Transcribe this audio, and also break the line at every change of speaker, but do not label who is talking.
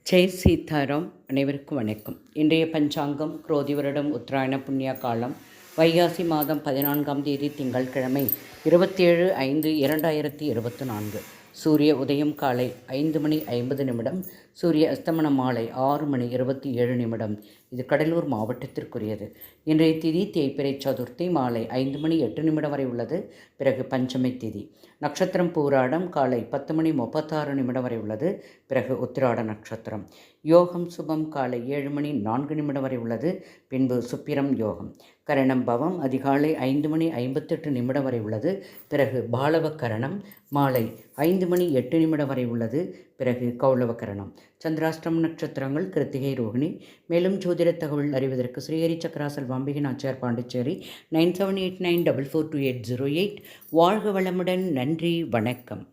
ஜெய் சீதாராம். அனைவருக்கும் வணக்கம். இன்றைய பஞ்சாங்கம் குரோதி வருடம் உத்தராயண புண்ணிய காலம் வைகாசி மாதம் 14ஆம் தேதி திங்கட்கிழமை 27/5/2024. சூரிய உதயம் காலை 5:50 சூரிய அஸ்தமனம் மாலை 6:27. இது கடலூர் மாவட்டத்திற்குரியது. இன்றைய திதி தேய்பிறை சதுர்த்தி மாலை 5:08 வரை உள்ளது. பிறகு பஞ்சமி திதி. நட்சத்திரம் பூராடம் காலை 10:36 வரை உள்ளது. பிறகு உத்திராட நட்சத்திரம். யோகம் சுபம் காலை 7:04 வரை உள்ளது. பின்பு சுப்பிரம் யோகம். கரணம் பவம் அதிகாலை 5:58 வரை உள்ளது. பிறகு பாலவ கரணம் மாலை 5:08 வரை உள்ளது. பிறகு கௌளவ கரணம். சந்திராஷ்டம நட்சத்திரங்கள் கிருத்திகை ரோகிணி. மேலும் ஜோதிட தகவல் அறிவதற்கு ஸ்ரீஹரி சக்கராசல் வாம்பிகை நாச்சியார் பாண்டிச்சேரி 9789442808. வாழ்க வளமுடன். நன்றி, வணக்கம்.